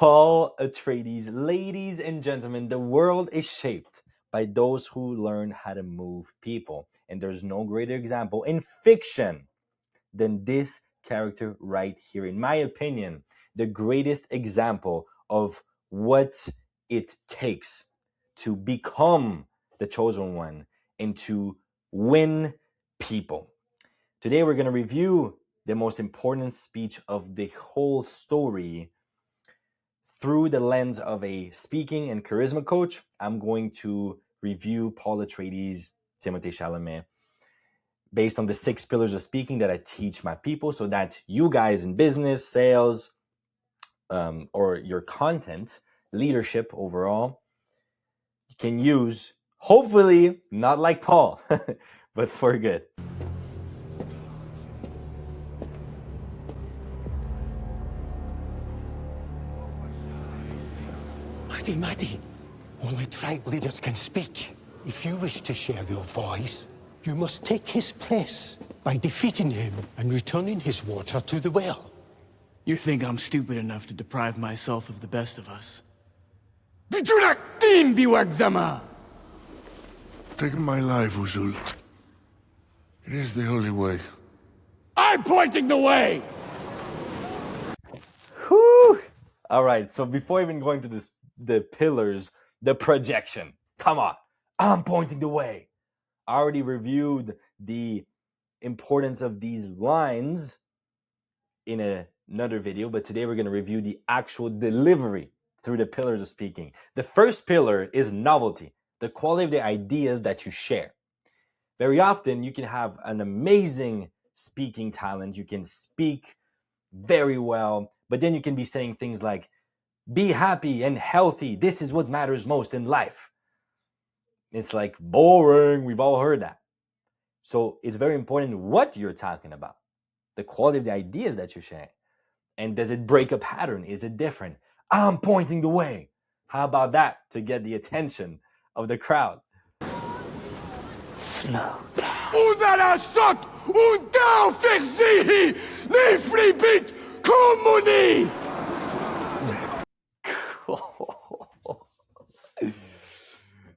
Paul Atreides. Ladies and gentlemen, the world is shaped by those who learn how to move people. And there's no greater example in fiction than this character right here. In my opinion, the greatest example of what it takes to become the chosen one and to win people. Today, we're going to review the most important speech of the whole story through the lens of a speaking and charisma coach. I'm going to review Paul Atreides, Timothée Chalamet, based on the 6 pillars of speaking that I teach my people so that you guys in business, sales, or your content, leadership overall, you can use, hopefully, not like Paul, but for good. Madi, only tribe leaders can speak. If you wish to share your voice, you must take his place by defeating him and returning his water to the well. You think I'm stupid enough to deprive myself of the best of us? Take my life, Uzul. It is the only way. I'm pointing the way! Whew. All right, so before even going to the pillars, the projection. Come on, I'm pointing the way. I already reviewed the importance of these lines in another video, but today we're going to review the actual delivery through the pillars of speaking. The first pillar is novelty, the quality of the ideas that you share. Very often, you can have an amazing speaking talent. You can speak very well, but then you can be saying things like, be happy and healthy. This is what matters most in life. It's like boring. We've all heard that. So it's very important what you're talking about, the quality of the ideas that you share. And does it break a pattern? Is it different? I'm pointing the way. How about that to get the attention of the crowd? Slow down.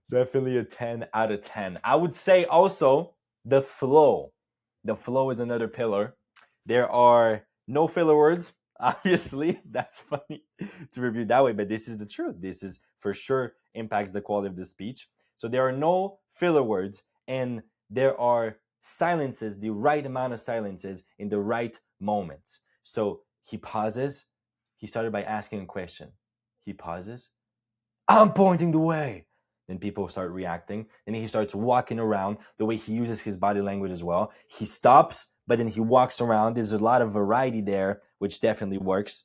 Definitely a 10 out of 10. I would say also the flow. The flow is another pillar. There are no filler words. Obviously, that's funny to review that way, but this is the truth. This is for sure impacts the quality of the speech. So there are no filler words and there are silences, the right amount of silences in the right moments. So he pauses. He started by asking a question. He pauses. I'm pointing the way. Then people start reacting. Then he starts walking around, the way he uses his body language as well. He stops, but then he walks around. There's a lot of variety there, which definitely works.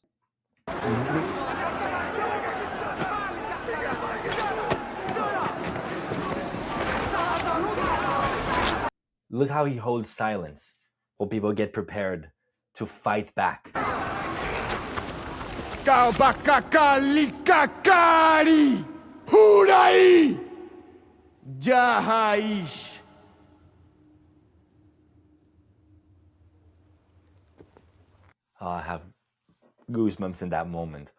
Look how he holds silence while people get prepared to fight back. Kabakalikakari! Hurai! Jahaish! I have goosebumps in that moment.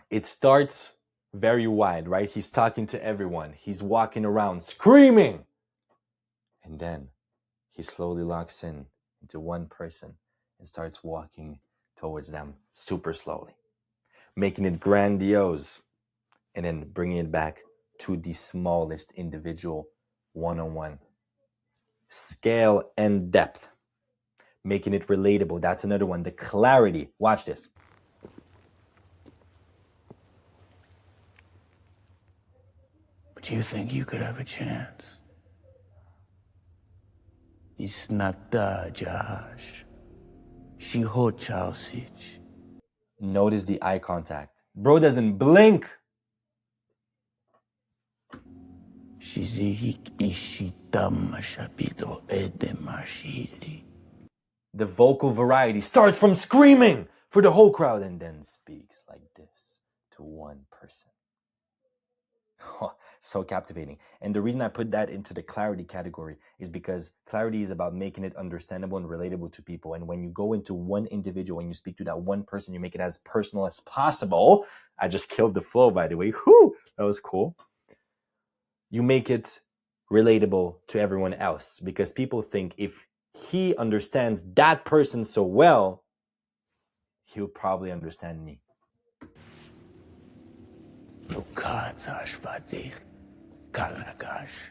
It starts very wide, right? He's talking to everyone. He's walking around screaming. And then he slowly locks in into one person and starts walking towards them super slowly, making it grandiose, and then bringing it back to the smallest individual one-on-one. Scale and depth, making it relatable. That's another one. The clarity. Watch this. But you think you could have a chance? It's not the Jahash. She Sich. Notice the eye contact. Bro doesn't blink. The vocal variety starts from screaming for the whole crowd and then speaks like this to one person. So captivating. And the reason I put that into the clarity category is because clarity is about making it understandable and relatable to people. And when you go into one individual, when you speak to that one person, you make it as personal as possible. I just killed the flow, by the way. Whew, that was cool. You make it relatable to everyone else because people think if he understands that person so well, he'll probably understand me. Lukacash vadir, kalagash,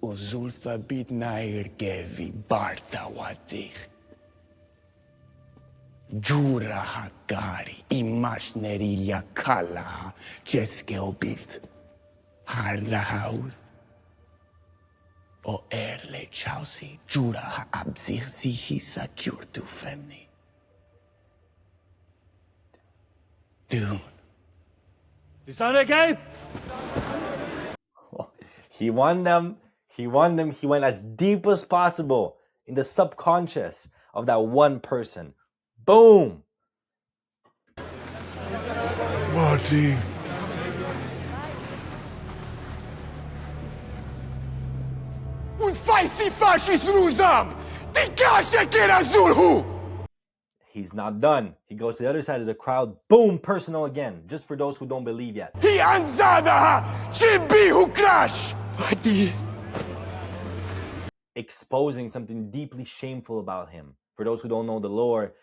uzulfa bit nair gevi barta wadir. Jura hagari, imash nerilya kala, jeske obit, harda haud. O erle chausi, jura ha abzir zihi secure tu femni. Dune. Is that a game? He won them. He went as deep as possible in the subconscious of that one person. Boom. Marty. Un faisi fascis rusam! Di cascia che era zulhu! He's not done. He goes to the other side of the crowd. Boom, personal again. Just for those who don't believe yet. He anzada chibi hu crash! Marty. Exposing something deeply shameful about him. For those who don't know the lore,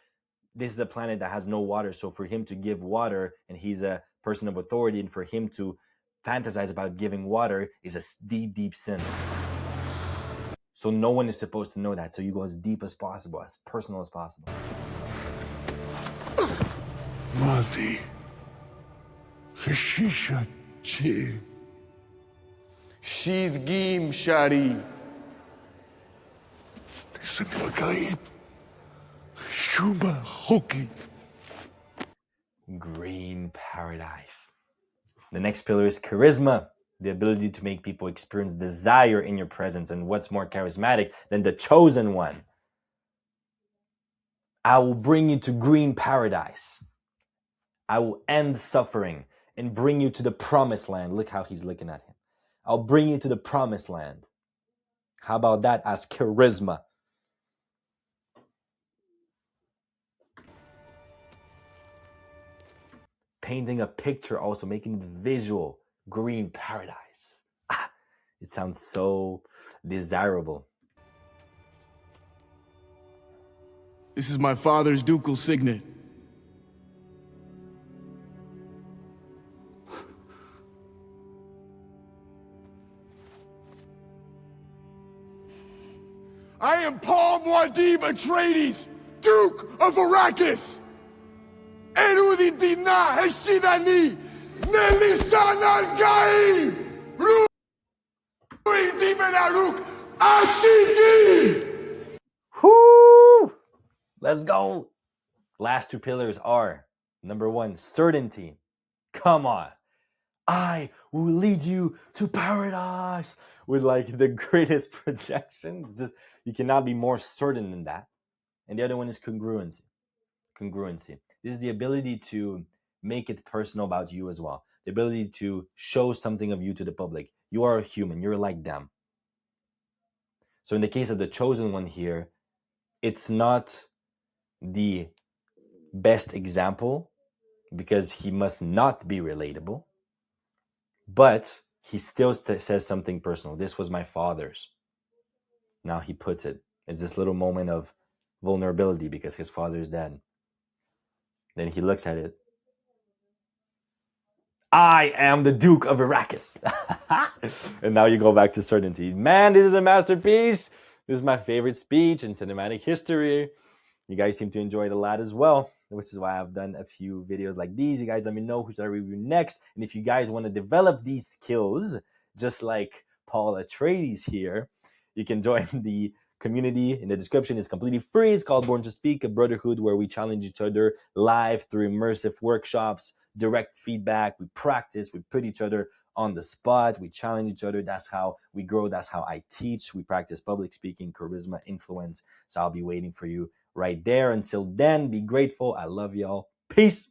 this is a planet that has no water. So for him to give water, and he's a person of authority, and for him to fantasize about giving water is a deep, deep sin. So no one is supposed to know that. So you go as deep as possible, as personal as possible. Marty. Hashisha che. Shidgim shari. Sipakaib. Shuba hoki. Green paradise. The next pillar is charisma. The ability to make people experience desire in your presence. And what's more charismatic than the chosen one? I will bring you to green paradise. I will end suffering and bring you to the promised land. Look how he's looking at him. I'll bring you to the promised land. How about that as charisma? Painting a picture, also making it visual. Green paradise. It sounds so desirable. This is my father's ducal signet. I am Paul Atreides, Duke of Arrakis! Erudit dina heshidani, nelisan al-gaim! Ruin dimenaruk ashigi! Whoo! Let's go. Last two pillars are, number one, certainty. Come on. I will lead you to paradise with like the greatest projections. Just you cannot be more certain than that. And the other one is congruency. Congruency. This is the ability to make it personal about you as well. The ability to show something of you to the public. You are a human. You're like them. So in the case of the chosen one here, it's not the best example because he must not be relatable. But he still says something personal. This was my father's. Now he puts it. It's this little moment of vulnerability because his father's dead. Then he looks at it. I am the Duke of Arrakis. And now you go back to certainty. Man, this is a masterpiece. This is my favorite speech in cinematic history. You guys seem to enjoy it a lot as well, which is why I've done a few videos like these. You guys let me know who should I review next. And if you guys want to develop these skills, just like Paul Atreides here, you can join the community in the description. It's completely free. It's called Born to Speak, a brotherhood where we challenge each other live through immersive workshops, direct feedback. We practice, we put each other on the spot, we challenge each other. That's how we grow. That's how I teach. We practice public speaking, charisma, influence. So I'll be waiting for you right there. Until then, be grateful. I love y'all. Peace.